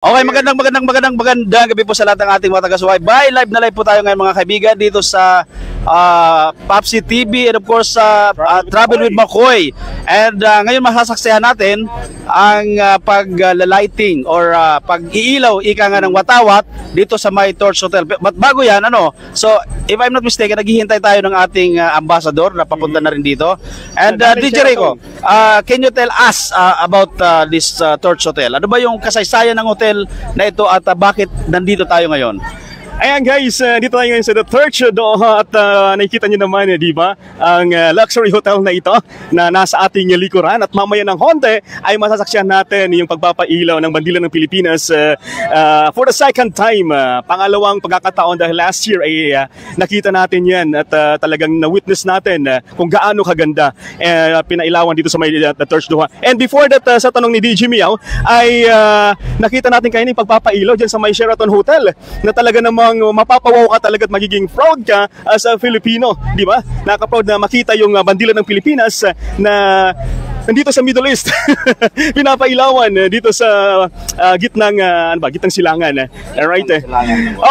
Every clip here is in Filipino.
Okay, magandang gabi po sa lahat ng ating mga taga-subaybay. Live na live po tayo ngayon mga kaibigan dito sa Popsi TV and of course sa Travel with McCoy. And ngayon masasaksihan natin ang paglalighting or pag-iilaw ika nga ng watawat dito sa My Torch Hotel. But bago yan, so if I'm not mistaken, naghihintay tayo ng ating ambassador na papunta na rin dito. And DJ Rico, can you tell us about this Torch Hotel? Ano ba yung kasaysayan ng hotel na ito at bakit nandito tayo ngayon? Ayan guys, dito tayo ngayon sa The Torch Doha at nakikita nyo naman, di ba, ang luxury hotel na ito na nasa ating likuran at mamaya ng honte ay masasaksihan natin yung pagpapailaw ng bandila ng Pilipinas for the second time. Pangalawang pagkakataon dahil last year ay nakita natin yan at talagang na-witness natin kung gaano kaganda pinailawan dito sa may The Torch Doha. And before that, sa tanong ni DJ Miao ay nakita natin kayo yung pagpapailaw dyan sa may Sheraton Hotel na talaga namang mapapawaw ka talaga at magiging proud ka as a Filipino, di ba? Naka-proud na makita yung bandila ng Pilipinas na nandito sa Middle East. Pinapailawan dito sa gitnang gitnang silangan. Alright.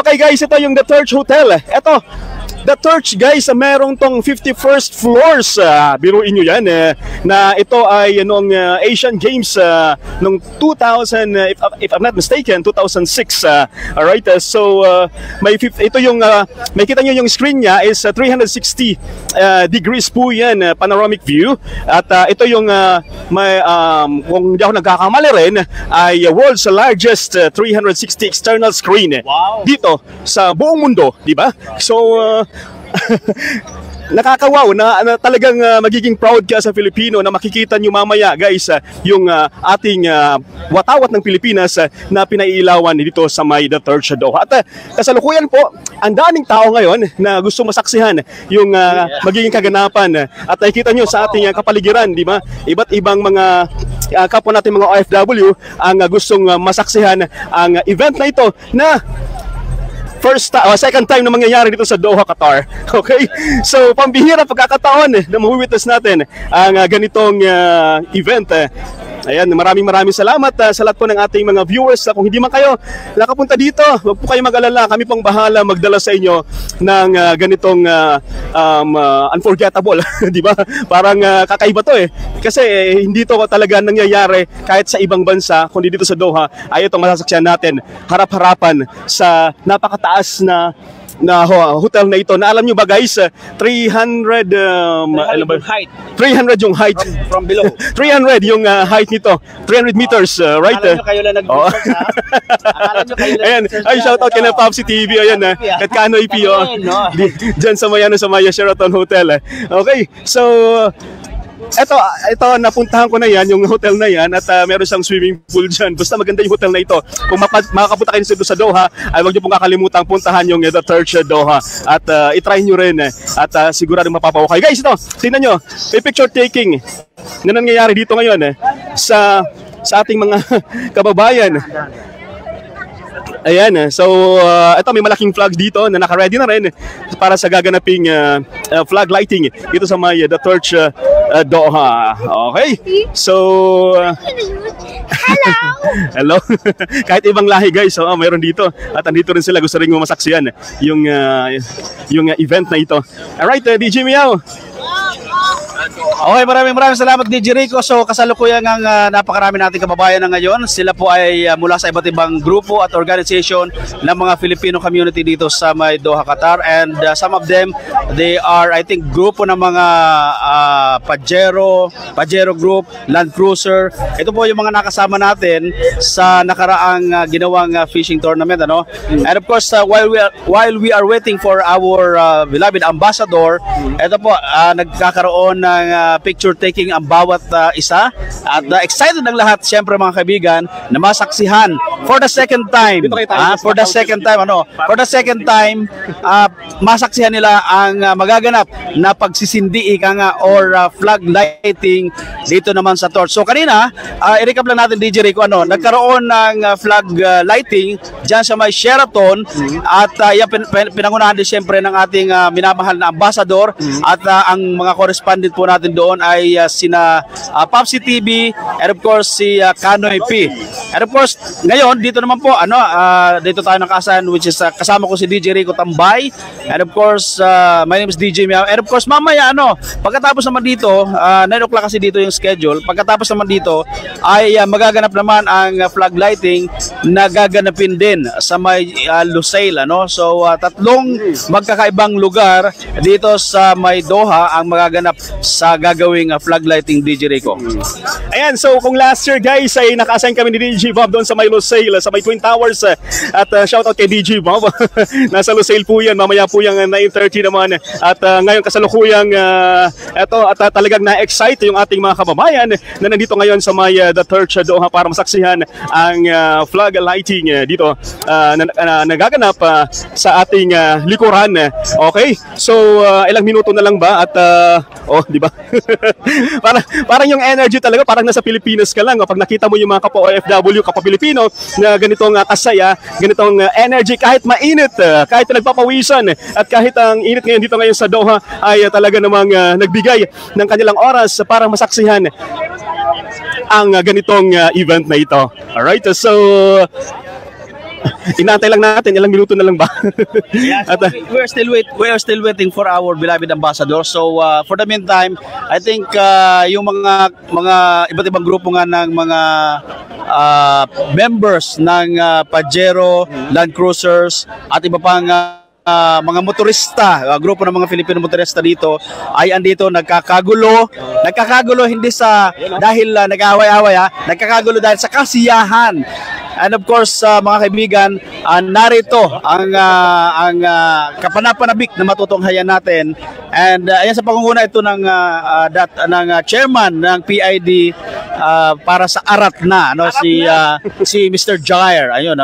Okay guys, ito yung The Torch Hotel. Ito The Torch guys, merong tong 51st floors. Biruin nyo yan na ito ay noong Asian Games noong 2000, if I'm not mistaken, 2006. Alright, so ito yung may kita nyo yung screen niya is 360 degrees po yan, panoramic view. At ito yung kung di ako nagkakamali rin ay world's largest 360 external screen. Wow. Dito sa buong mundo, di ba? So nakakawaw na talagang magiging proud ka sa Filipino na makikita nyo mamaya guys yung ating watawat ng Pilipinas na pinailawan dito sa may The Torch Doha. At kasalukuyan po, ang daming tao ngayon na gusto masaksihan yung magiging kaganapan at nakikita nyo sa ating kapaligiran, di ba? Iba't ibang mga kapwa natin mga OFW ang gustong masaksihan ang event na ito na second time na mangyayari dito sa Doha, Qatar. Okay? So, pambihira pagkakataon na mawiwitness natin ang ganitong event. Ayan, maraming salamat sa lahat po ng ating mga viewers. Kung hindi man kayo nakapunta dito, huwag po kayo mag-alala. Kami pong bahala magdala sa inyo ng ganitong unforgettable. Di ba? Parang kakaiba to Kasi hindi to talaga nangyayari kahit sa ibang bansa, kundi dito sa Doha ay itong masasaksihan natin harap-harapan sa napakataas na hotel na ito. Na alam nyo ba guys, 300 yung height from below. 300 yung height nito. 300 meters, right? Alam nyo kayo lang nag-research ha? Alam nyo kayo lang ayan, ay shoutout kay na Popsi TV. Ayan at Kanoy Pio. Diyan sa Maya Sheraton Hotel. Okay, so ito napuntahan ko na yan, yung hotel na yan at meron siyang swimming pool dyan. Basta maganda yung hotel na ito. Kung makakapunta kayo sa Doha, ay huwag niyo pong kakalimutan puntahan yung The Torch Doha at itry nyo rin at sigurado mapapaw kayo. Guys, ito, tingnan nyo, may picture taking na nangyayari dito ngayon sa ating mga kababayan. Ayan, so ito may malaking flags dito na naka-ready na rin para sa gaganaping flag lighting dito sa may The Torch Doha. Okay, so hello. Kahit ibang lahi guys, mayroon dito at andito rin sila, gusto rin masaksihan yung event na ito. Alright, DJ Miao. Okay, maraming salamat DJ Rico. So kasalukuyan ang napakarami nating kababayan na ngayon. Sila po ay mula sa iba't ibang grupo at organization ng mga Filipino community dito sa may Doha, Qatar. And some of them, they are I think grupo ng mga Pajero Group, Land Cruiser. Ito po yung mga nakasama natin sa nakaraang ginawang fishing tournament, And of course, while we are waiting for our beloved ambassador, ito po nagkakaroon ng picture taking ang bawat isa at excited ng lahat siyempre mga kaibigan na masaksihan for the second time masaksihan nila ang magaganap na pagsisindi or flag lighting dito naman sa Torch. So kanina i-recap lang natin DJ Rico nagkaroon ng flag lighting diyan sa may Sheraton at pinangunahan din siyempre ng ating minamahal na ambassador at ang mga correspondent po natin doon ay sina Popsi TV and of course si Kanoy P. And of course, ngayon dito naman po dito tayo nakasan, which is kasama ko si DJ Rico Tambay and of course my name is DJ Meow. And of course mamaya pagkatapos naman dito 9 o'clock kasi dito yung schedule. Pagkatapos naman dito ay magaganap naman ang flag lighting na gaganapin din sa may Lusail, So tatlong magkakaibang lugar dito sa may Doha ang magaganap sa gagawing flag lighting, DJ Rico. Ayan, so kung last year guys ay naka-assign kami ni DJ Bob doon sa may Lusail, sa may Twin Towers, at shoutout kay DJ Bob. Nasa Lusail po yan, mamaya po yung 9:30 naman. At ngayon kasalukuyang talagang na-excite yung ating mga kababayan na nandito ngayon sa may The Church Doha para masaksihan ang flag lighting dito na nagaganap sa ating likuran. Okay? So ilang minuto na lang ba at di ba? parang yung energy talaga parang nasa Pilipinas ka lang. Pag nakita mo yung mga kapwa-OFW, kapwa-Pilipino na ganitong kasaya, ganitong energy kahit mainit, kahit nagpapawisan at kahit ang init ngayon dito ngayon sa Doha ay talaga namang nagbigay ng kanilang oras para masaksihan ang ganitong event na ito. Alright, so inaantay lang natin, ilang minuto na lang ba? Yeah, so we are still waiting for our beloved ambassador. So for the meantime, I think yung mga iba't ibang grupo nga ng mga members ng Pajero, Land Cruisers at iba pang mga motorista, grupo ng mga Filipino motorista dito ay andito nagkakagulo hindi sa dahil nag-away-away, nagkakagulo dahil sa kasiyahan. And of course, mga kaibigan, narito ang kapanapanabik na matutunghayan natin. And ayan sa pangunguna ito ng chairman ng PID para sa Arat na, si Mr. Jair. Ayun,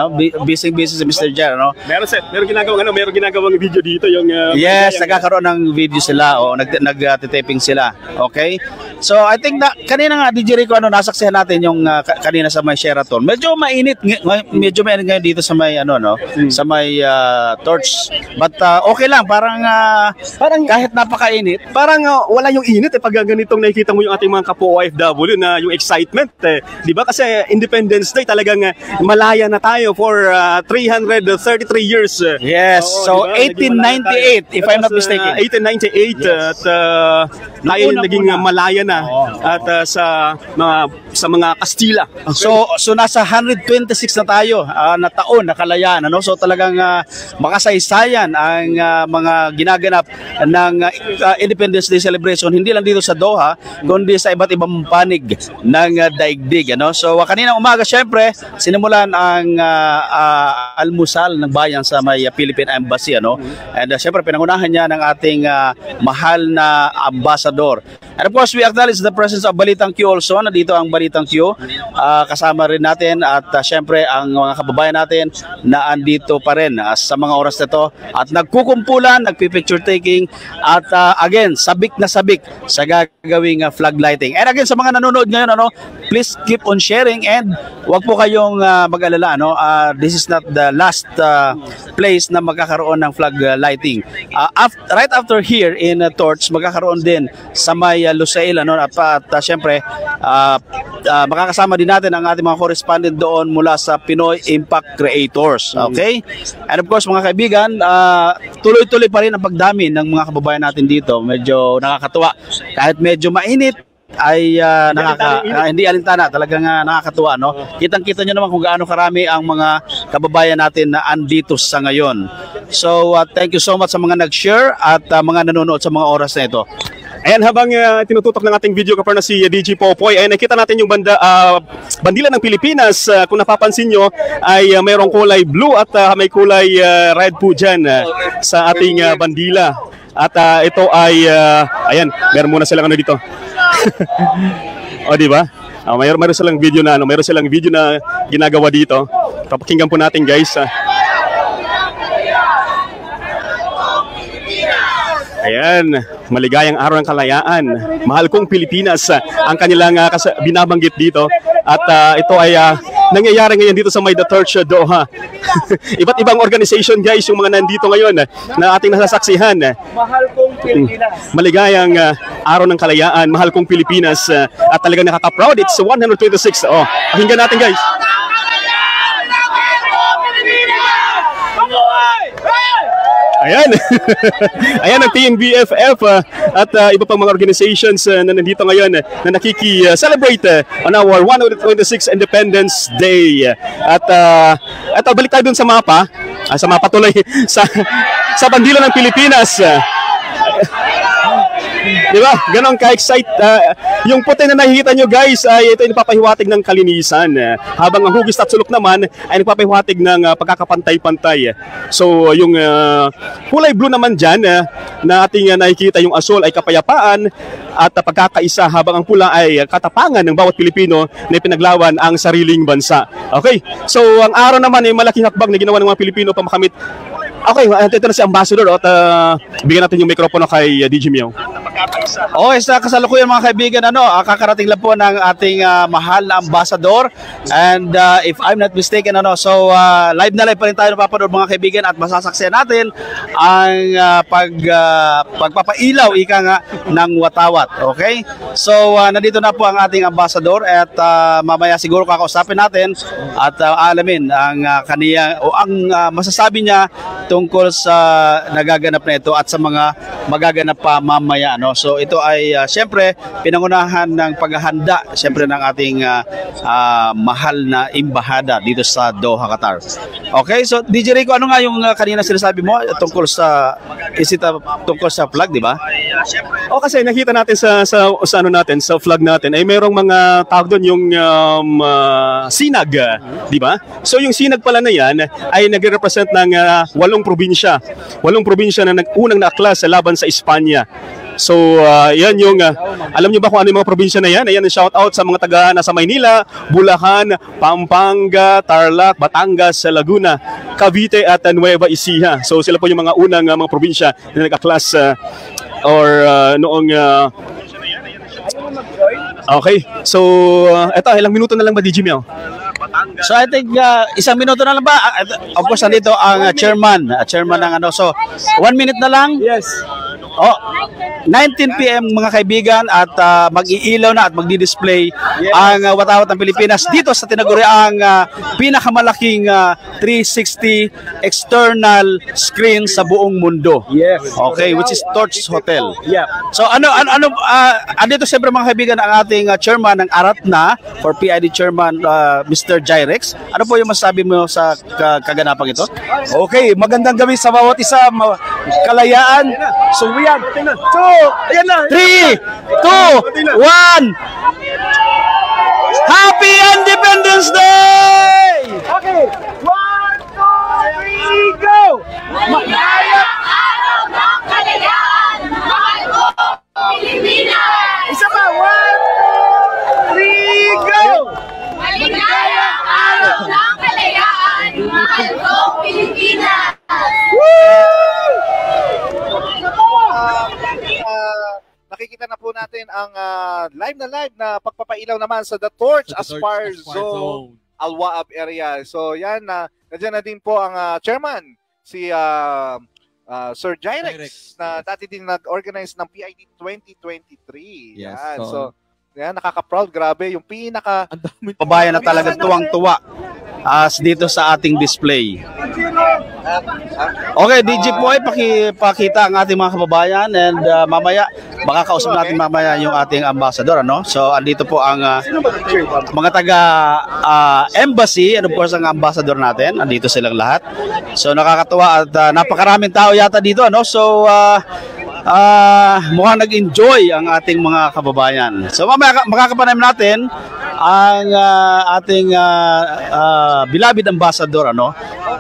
busy si Mr. Jair, Meron ginagawang video dito yung yes, nagkakaroon ng video sila nagtitaping sila. Okay? So I think na kanina nga DJ Rico nasaksihan natin yung kanina sa may Sheraton. Medyo mainit ngayon dito sa may sa may Torch. But okay lang, parang kahit napakainit, parang wala yung init pag ganitong nakikita mo yung ating mga kapwa-OFW na yung excitement, 'di ba? Kasi Independence Day talagang malaya na tayo for 333 years. Yes. So diba? 1898 if I'm not mistaken. 1898 at tayo naging malaya na at sa mga Kastila. So nasa 126 na tayo na taon na kalayaan, So talagang makasaysayan ang mga ginaganap ng Independence Day celebration hindi lang dito sa Doha kundi sa iba't ibang panig ng daigdig, So kaninang umaga syempre sinimulan ang almusal ng bayan sa may Philippine Embassy, And syempre pinangunahan niya ng ating mahal na ambassador. And of course, we acknowledge the presence of Balitang Q also. Nandito ang Balitang Q. Kasama rin natin at syempre ang mga kababayan natin na andito pa rin sa mga oras na ito at nagkukumpulan, nagpipicture taking at again, sabik na sabik sa gagawing flag lighting. And again, sa mga nanonood ngayon, please keep on sharing and wag po kayong mag-alala, this is not the last place na magkakaroon ng flag lighting. Right after here in Torch, magkakaroon din sa may Lusail, at syempre makakasama din natin ang ating mga correspondent doon mula sa Pinoy Impact Creators. Okay? And of course, mga kaibigan, tuloy-tuloy pa rin ang pagdami ng mga kababayan natin dito. Medyo nakakatuwa. Kahit medyo mainit, ay hindi alintana, talagang nakakatuwa, Kitang-kita nyo naman kung gaano karami ang mga kababayan natin na andito sa ngayon. So, thank you so much sa mga nag-share at mga nanonood sa mga oras na ito. Ayan, habang tinututok ng ating video kapar na si DJ Popoy, ay nakita natin yung bandila ng Pilipinas. Kung napapansin nyo, ay mayroong kulay blue at may kulay red po dyan sa ating bandila. At ito ay, ayan, meron muna silang dito. O, di ba? Mayroon silang video na ginagawa dito. Papakinggan po natin, guys. Ayan, maligayang araw ng kalayaan. Mahal kong Pilipinas ang kanilang binabanggit dito. At ito ay nangyayari ngayon dito sa May the Torch Doha. Iba't ibang organization guys yung mga nandito ngayon na ating nasasaksihan. Mahal kong Pilipinas. Maligayang araw ng kalayaan, mahal kong Pilipinas at talagang nakaka-proud. It's 126. Oh, pakinggan natin guys. Ayan. Ayan ang TNBFF at iba pang mga organizations na nandito ngayon na nakiki-celebrate on our 126 Independence Day. At balik tayo dun sa mapa. Sa mapa tuloy sa bandila ng Pilipinas. Di ba? Ganon ka-excite. Yung puti na nakikita nyo guys ay ito ay napapahiwatig ng kalinisan. Habang ang hugis at sulok naman ay nagpapahiwatig ng pagkakapantay-pantay. So yung kulay blue naman dyan na ating nakikita yung asul ay kapayapaan at pagkakaisa, habang ang pula ay katapangan ng bawat Pilipino na pinaglawan ang sariling bansa. Okay? So ang araw naman ay malaking hakbang na ginawa ng mga Pilipino para makamit. Okay, ito na si Ambassador at bigyan natin yung mikropono kay DJ Mio. Okay, sa kasalukuyan mga kaibigan, kakarating lang po ng ating mahal na Ambassador. And if I'm not mistaken, live na live pa rin tayo napapanood mga kaibigan at masasaksihan natin ang pagpapailaw ika nga ng watawat. Okay? So nandito na po ang ating Ambassador at mamaya siguro kakausapin natin at alamin ang masasabi niya tungkol sa nagaganap na ito at sa mga magaganap pa mamaya. So ito ay siyempre pinangunahan ng paghahanda siyempre ng ating mahal na imbahada dito sa Doha, Qatar. Okay, so DJ Rico, ano nga yung kanina sinasabi mo tungkol sa tungkol sa flag, di ba? O kasi nakita natin sa ano natin, sa flag natin ay merong mga tawag doon yung sinag, di ba? So yung sinag pala na yan ay nagre-represent ng 8 probinsya. 8 probinsya na unang naaklas sa laban sa Espanya. So, yan yung, alam nyo ba kung ano yung mga probinsya na yan? Ayan, shout out sa mga taga nasa Maynila, Bulacan, Pampanga, Tarlac, Batangas, Laguna, Cavite at Nueva Ecija. So, sila po yung mga unang mga probinsya na nag-aklas noong... Okay, so, eto, ilang minuto na lang ba, DJ Mel? So I think isang minuto na lang ba? Of course, nandito ang chairman ng So 1 minute na lang. Yes. 19 PM mga kaibigan at mag-iilaw na at magdi-display ang watawat ng Pilipinas dito sa tinaguriang pinakamalaking 360 external screen sa buong mundo. Yes. Okay, which is Torch Hotel. Yeah. So andito siyempre mga kaibigan ang ating chairman ng Aratna for PID chairman Mr. Gyrex. Ano po yung masasabi mo sa kaganapang ito? Okay, magandang gabi sa bawat isa, kalayaan. So yan. So, ayan na. 3, 2, 1. Happy Independence Day! Okay. 1, 2, 3, go! Maligayang araw ng kalayaan, mahal ko Pilipinas! Isa pa, 1, 2, 3, go! Maligayang araw ng kalayaan, mahal ko Pilipinas! Nakikita na po natin ang live na pagpapailaw naman sa The Torch Aspire Zone Al-Waab area. So yan, nandiyan na din po ang chairman, si Sir Gyrex, na dati din nag-organize ng PID 2023. Yes, yan. So yan, nakaka-proud, grabe. Yung pinaka... Kabayan na talaga tuwang-tuwa dito sa ating display. Okay, DJ po ay pakita ang ating mga kababayan and mamaya, baka kausap natin mamaya yung ating ambassador, So, andito po ang mga taga-embassy and of course ang ambassador natin. Andito silang lahat. So, nakakatuwa at napakaraming tao yata dito, So, mukhang nag-enjoy ang ating mga kababayan. So mamaya makakapanayam natin ang ating beloved ambassador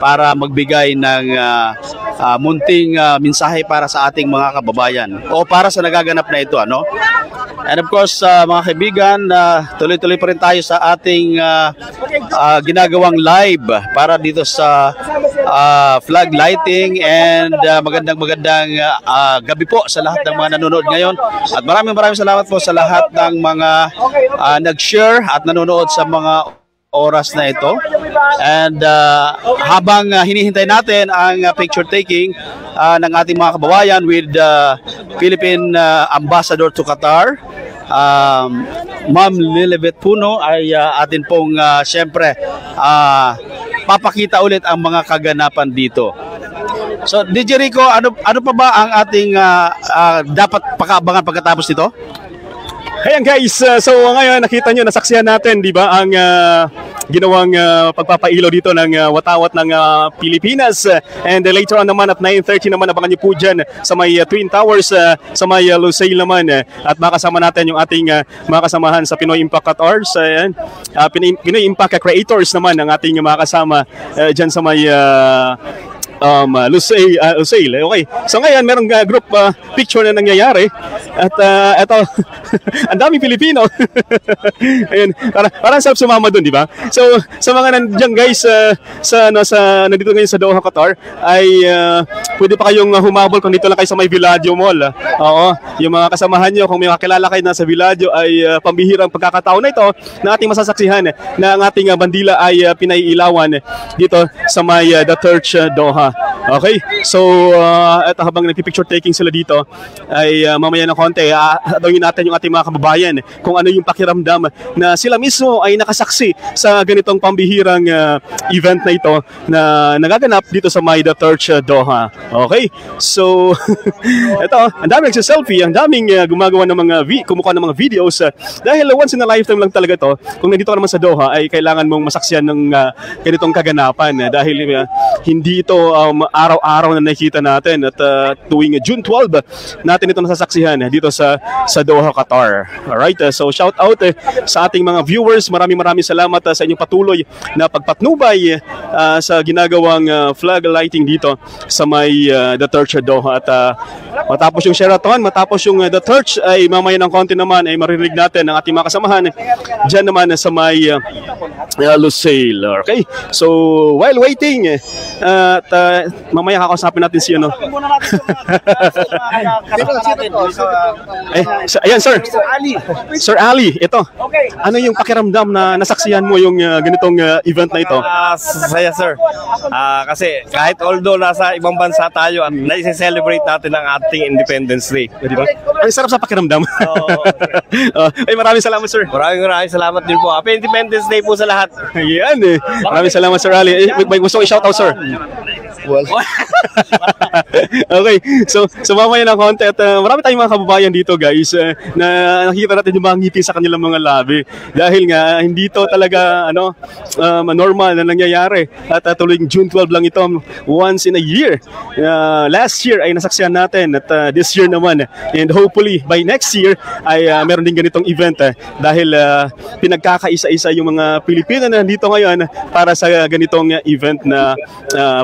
para magbigay ng munting mensahe para sa ating mga kababayan o para sa nagaganap na ito, And of course, mga kaibigan, tuloy-tuloy pa rin tayo sa ating ginagawang live para dito sa flag lighting and magandang gabi po sa lahat ng mga nanonood ngayon. At maraming salamat po sa lahat ng mga nag-share at nanonood sa mga oras na ito. And habang hinihintay natin ang picture taking ng ating mga kababayan with Philippine Ambassador to Qatar, Ma'am Lilibet Puno, ay atin pong siyempre papakita ulit ang mga kaganapan dito. So, DJ Rico, ano pa ba ang ating dapat pakaabangan pagkatapos nito? Ayan guys, so ngayon nakita nyo, nasaksihan natin, di ba, ang ginawang pagpapailaw dito ng watawat ng Pilipinas. And later on naman at 9:30 naman, abangan nyo po dyan sa may Twin Towers, sa may Lusail naman. At makasama natin yung ating mga kasamahan sa Pinoy Impact Qatar. Ayan, Pinoy Impact Creators naman ang ating mga kasama dyan sa may Lusail. Okay. So ngayon merong group picture na nangyayari at eto ang daming Pilipino. Ayun, parang sarap sumama doon, di ba? So sa mga nandiyan guys nandito ngayon sa Doha, Qatar, ay pwede pa kayong humabol kung dito lang kayo sa may Villaggio Mall. Oo, yung mga kasamahan nyo, kung may kakilala kayo na sa Villaggio, ay pambihirang pagkakataon na ito na ating masasaksihan na ang ating bandila ay pinaiilawan dito sa may The Church Doha. Okay, so eto, habang nagpipicture taking sila dito, ay mamaya ng konti atawin natin yung ating mga kababayan kung ano yung pakiramdam na sila mismo ay nakasaksi sa ganitong pambihirang event na ito na nagaganap dito sa may The Church Doha. Okay, so eto, ang daming nagsiselfie, ang daming gumagawa ng mga kumukuha ng mga videos dahil once in a lifetime lang talaga to. Kung nandito ka naman sa Doha, ay kailangan mong masaksihan ng ganitong kaganapan dahil hindi ito araw-araw na nakikita natin at tuwing June 12 natin ito nasasaksihan dito sa Doha, Qatar. Alright, so shout out sa ating mga viewers. Maraming salamat sa inyong patuloy na pagpatnubay sa ginagawang flag lighting dito sa may The Church Doha. At matapos yung Sheraton, matapos yung The Church, ay mamaya ng konti naman ay maririnig natin ang ating mga kasamahan dyan naman sa may Lusail. Okay, so while waiting at mamaya kakausapin natin si ano. Ayan sir. Sir Ali, ito. Ano yung pakiramdam na nasaksihan mo yung ganitong event na ito? Saya sir. Kasi kahit although nasa ibang bansa tayo at na-celebrate natin ang ating Independence Day. Di ba? Ang sarap sa pakiramdam. Ay, maraming salamat sir. Maraming salamat din po. Happy Independence Day po sa lahat. Ayan eh. Maraming salamat Sir Ali. May gusto ko i-shoutout sir. Well. Okay, so mamaya ng konti at marami tayong mga kababayan dito guys na nakikita natin yung mga ngiti sa kanilang mga labi dahil nga hindi to talaga normal na nangyayari at tuloy June 12 lang ito, once in a year. Last year ay nasaksihan natin at this year naman, and hopefully by next year ay meron din ganitong event dahil pinagkakaisa-isa yung mga Pilipino na nandito ngayon para sa ganitong event na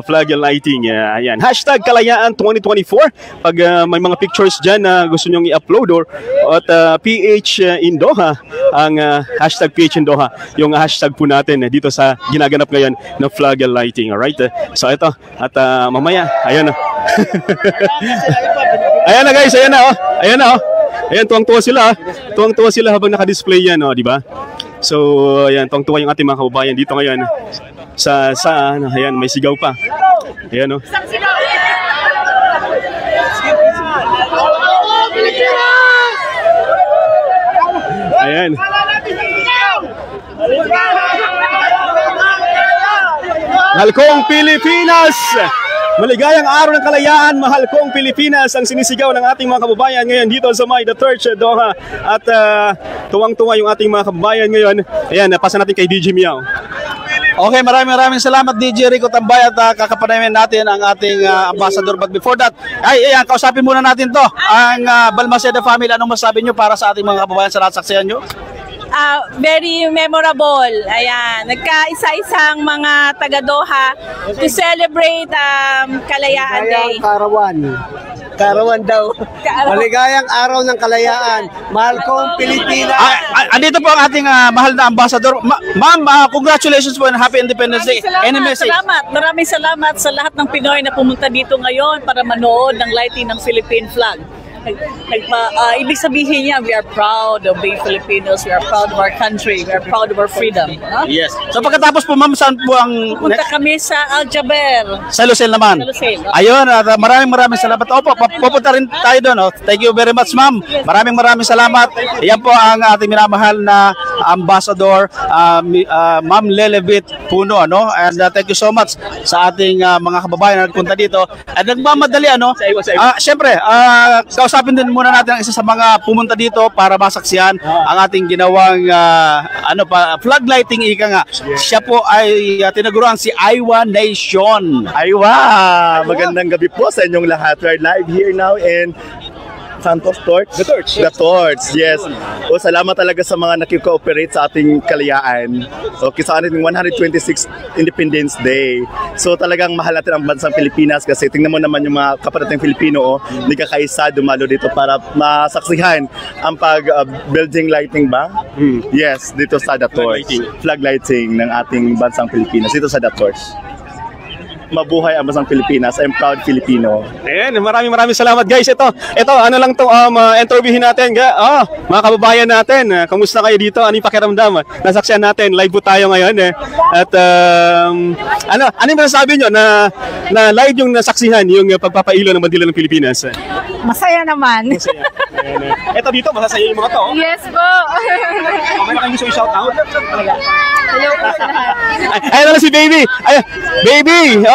flag lighting. Ayan. Hashtag Kalayaan 2024. Pag may mga pictures dyan na gusto nyong i-upload at PH in Doha, ang hashtag PH in Doha, yung hashtag po natin dito sa ginaganap ngayon na flag lighting. Alright? So ito, at mamaya, ayan na. Ayan na guys, ayan na oh. Ayan na oh. Ayan, tuwang-tuwa sila. Tuwang-tuwa sila habang naka-display yan, oh, di ba? So, ayan, tuwang-tuwa yung ating mga kababayan dito ngayon. Ayan, may sigaw pa. Ayan, oh. Ayan. Mahal kong Pilipinas! Maligayang araw ng kalayaan, mahal kong Pilipinas, ang sinisigaw ng ating mga kababayan ngayon dito sa may The Church Doha. At tuwang-tuwa yung ating mga kababayan ngayon. Ayan, pasa natin kay DJ Miao. Okay, maraming salamat DJ Rico Tambay at kakapanayin natin ang ating ambassador. But before that, ayan, kausapin muna natin to. Ang Balmaceda family, anong masabi nyo para sa ating mga kababayan sa nasaksihan nyo? Very memorable. Ayan, nagkaisa-isang mga taga-Doha to celebrate Kalayaan Day. Karawan daw. Maligayang araw ng kalayaan. Mahal kong Pilipinas. Andito po ang ating mahal na ambassador. Ma'am, congratulations po and Happy Independence Day. Maraming salamat sa lahat ng Pinoy na pumunta dito ngayon para manood ng lighting ng Philippine flag. Ibig sabihin niya, we are proud of being Filipinos, we are proud of our country, we are proud of our freedom. Huh? Yes. So pagkatapos po ma'am, saan po ang Punta kami sa Aljaber. sa Lucel naman? Sa Lucel. Ayun, at maraming salamat. Opo, pupunta rin tayo doon. Oh. Thank you very much ma'am. Maraming salamat. Yan po ang ating minamahal na ambassador, Ma'am Lelevit Puno, ano? And thank you so much sa ating mga kababayan na nagpunta dito. At nagmamadali, ano? Siyempre, kausapin din muna natin ang isa sa mga pumunta dito para masaksihan ang ating ginawang flag lighting, ika nga. Siya po ay tinaguruan si Aywa Nation. Aywa! Magandang gabi po sa inyong lahat. We're live here now in Santos Torch? The Torch, yes. O, salamat talaga sa mga nakikooperate sa ating kalayaan. Okay, sa ating 126th Independence Day. So talagang mahal natin ang bansang Pilipinas kasi tingnan mo naman yung mga kapatid nating Pilipino, nagkakaisa dumalo dito para masaksihan ang building lighting ba? Yes, dito sa The Torch. Flag lighting ng ating bansang Pilipinas dito sa The Torch. Mabuhay ang bansang Pilipinas. I'm proud Filipino. Ayan, maraming salamat guys. Ito ano lang to interviewin natin. Mga kababayan natin, kamusta kayo dito? Ano yung pakiramdam? Nasaksihan natin, live po tayo ngayon At ano yung masasabi nyo na live yung nasaksihan yung pagpapailo ng bandila ng Pilipinas? Masaya naman. Masaya. Ito dito, masasaya yung mga to. Yes po. Okay na kayo gusto i-shout out? Hello po sa lahat. Ayun na si Baby. Baby!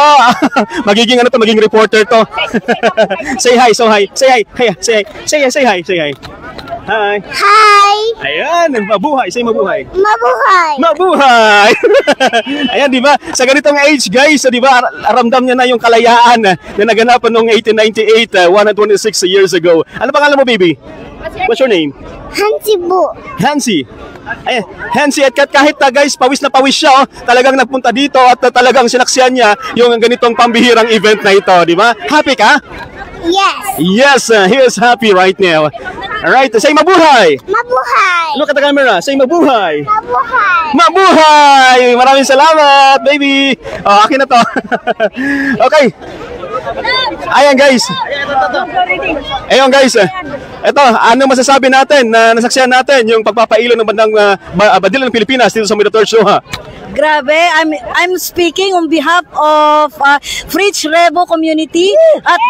Magiging magiging reporter to. Say hi, so hi. Say hi. Hi. Hi! Ayan, mabuhay. Say mabuhay. Mabuhay! Mabuhay! Ayan, di ba? Sa ganitong age, guys, di ba, ramdam niya na yung kalayaan na naganapan noong 1898, 126 years ago. Ano pangalan mo, baby? What's your name? Hansi po. Hansi. Ayan, Hansi, at kahit guys, pawis na pawis siya, talagang nagpunta dito at talagang sinaksihan niya yung ganitong pambihirang event na ito, di ba? Happy ka? Yes! Yes, he is happy right now. Alright, say mabuhay! Mabuhay! Look at the camera, say mabuhay! Mabuhay! Mabuhay! Maraming salamat, baby! Akin na to. Okay. Ayan guys. Ayun guys. Ito, ano masasabi natin na nasaksihan natin yung pagpapailo ng bandang bandila ng Pilipinas dito sa Torch Show, ha? Grabe, I'm speaking on behalf of Fritz Revo community at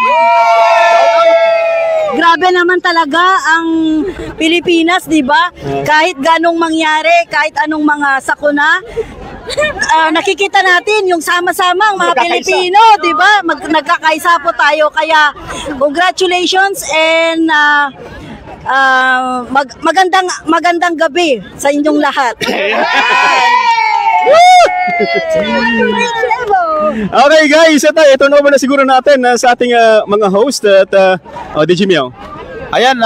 grabe naman talaga ang Pilipinas, 'di ba? Kahit ganong mangyari, kahit anong mga sakuna, nakikita natin yung sama-samang mga Pilipino, 'di ba? Nagkakaisa po tayo, kaya congratulations and magandang gabi sa inyong lahat. Okay guys, ito na ba na siguro natin sa ating mga host at DJ Miao. Ayan,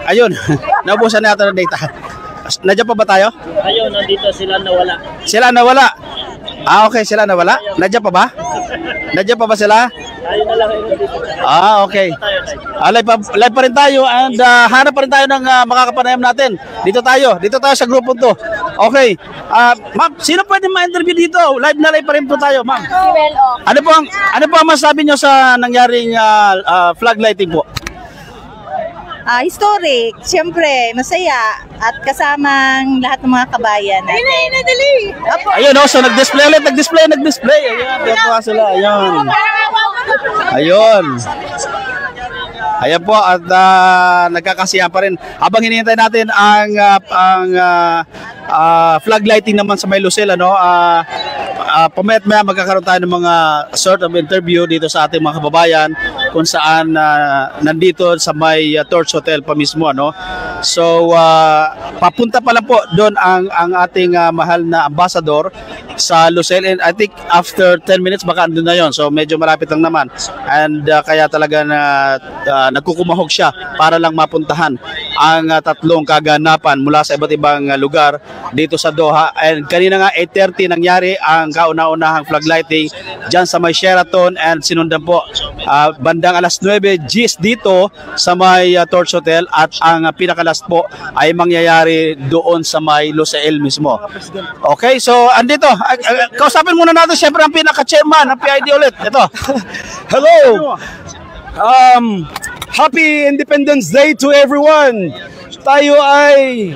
ayun. Naubusan na natin ng data. Nandiyan pa ba tayo? Ayun, nandito sila nawala. Sila nawala? Okay, sila nawala? Nandiyan pa ba? Nandiyan pa ba sila? Ayun na lang dito. Okay. Live pa rin tayo and hanap pa rin tayo ng makakapanayam natin. Dito tayo sa grupo to. Okay. Ma'am, sino pwede ma-interview dito? Live na live pa rin po tayo, ma'am. Ano po ang masasabi nyo sa nangyaring flag lighting po? Historic, siyempre, masaya at kasamang lahat ng mga kabayan natin. Ayun, so nag-display. Ayun, dito sila. Ayun. Ayan po, at nagkakasiyahan pa rin. Habang hinihintay natin ang flag lighting naman sa May Lucel, pamayat-maya magkakaroon tayo ng mga sort of interview dito sa ating mga kababayan kung saan nandito sa May Torch Hotel pa mismo, So papunta pa lang po doon ang ating mahal na ambassador sa Lucel, and I think after 10 minutes baka andun na yon. So medyo malapit lang naman, and kaya talaga nagkukumahog siya para lang mapuntahan ang tatlong kaganapan mula sa iba't ibang lugar dito sa Doha. And kanina nga 8:30 nangyari ang kauna-unahang flag lighting dyan sa may Sheraton, and sinundan po bandang alas 9 GS dito sa may Torch Hotel, at ang pinakalas po ay mangyayari doon sa may Lucel mismo. Okay, so andito, kausapin muna natin siyempre ang pinaka-chairman ng PID ulit. Ito. Hello. Happy Independence Day to everyone! Tayo ay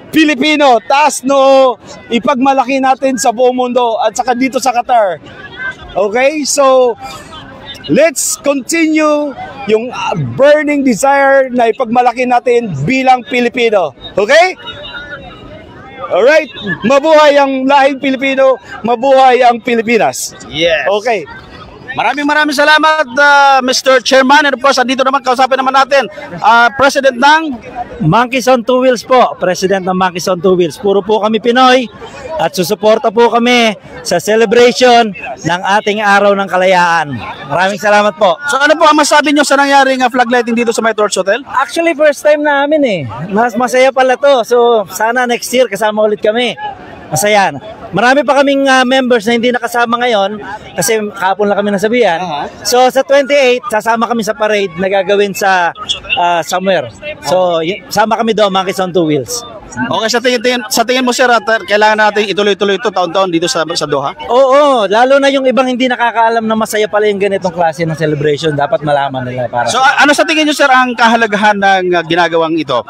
Pilipino, taas no, ipagmalaki natin sa buong mundo at saka dito sa Qatar. Okay, so let's continue yung burning desire na ipagmalaki natin bilang Pilipino. Okay? Alright, mabuhay ang lahing Pilipino, mabuhay ang Pilipinas. Yes. Okay. Maraming salamat, Mr. Chairman. And of course, andito naman, kausapin naman natin, President ng Monkeys on Two Wheels po, President ng Monkeys on Two Wheels. Puro po kami Pinoy at susuporta po kami sa celebration ng ating Araw ng Kalayaan. Maraming salamat po. So ano po ang masabi nyo sa nangyaring flag lighting dito sa My Torch Hotel? Actually, first time namin eh. Mas masaya pala to. So, sana next year kasama ulit kami. Masaya. Marami pa kaming members na hindi nakasama ngayon kasi kahapon lang kami nasabihan. So sa 28, sasama kami sa parade na gagawin sa somewhere. So sama kami doon, Monkeys on Two Wheels. Okay, sa tingin mo, sir, at kailangan natin ituloy-tuloy ito taon-taon dito sa Doha? Oo, lalo na yung ibang hindi nakakaalam na masaya pala yung ganitong klase ng celebration. Dapat malaman nila para. So ano sa tingin nyo, sir, ang kahalagahan ng ginagawang ito?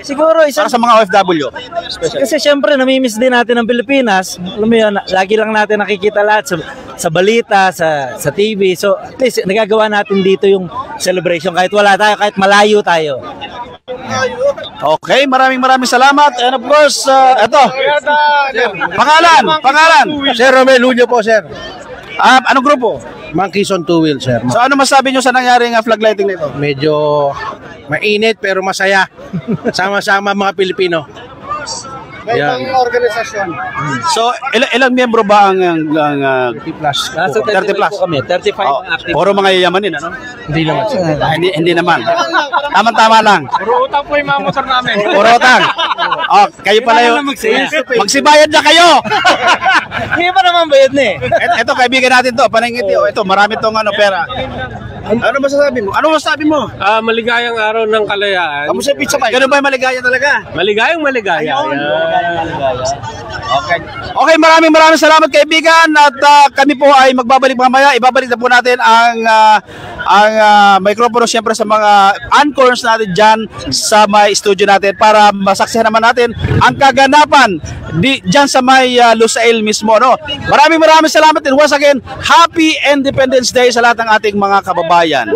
Siguro Para sa mga OFW? kasi syempre namimiss din natin ang Pilipinas. Alam mo yun, lagi lang natin nakikita lahat sa balita, sa TV. So at least nagagawa natin dito yung celebration kahit wala tayo, kahit malayo tayo. Okay, maraming salamat. And of course, ito. Pangalan. Sir Romel Julio po, sir. Anong grupo? Monkeys on Two Wheels, sir. So ano masabi nyo sa nangyaring flag lighting nito? Medyo mainit pero masaya. Sama-sama mga Pilipino. Yan. So ilang miyembro ba ang 30 plus. Nasa 30 plus. po kami, 35 Oh, ang active. puro mga yayamanin, ano? Hindi naman, sir. Hindi naman. Tama lang. Puro utang po yung mga motor namin. Puro utang. Oh, kayo pala yung magsibayad na kayo. Hindi pa naman bayad na eh. Ito kaibigan natin to, paningiti. Oh, ito marami tong pera. Ano masasabi mo? Ano masasabi mo? Maligayang araw ng kalayaan. Kamusta yung pizza ba? Ganun ba yung maligaya talaga? Maligayang maligaya. Okay, maraming salamat kaibigan at kami po ay magbabalik mamaya. Ibabalik na po natin ang microphone siyempre sa mga anchors natin dyan sa may studio natin para masaksihan naman natin ang kaganapan dyan sa may Lusail mismo. No? Maraming salamat and once again, Happy Independence Day sa lahat ng ating mga kababayan.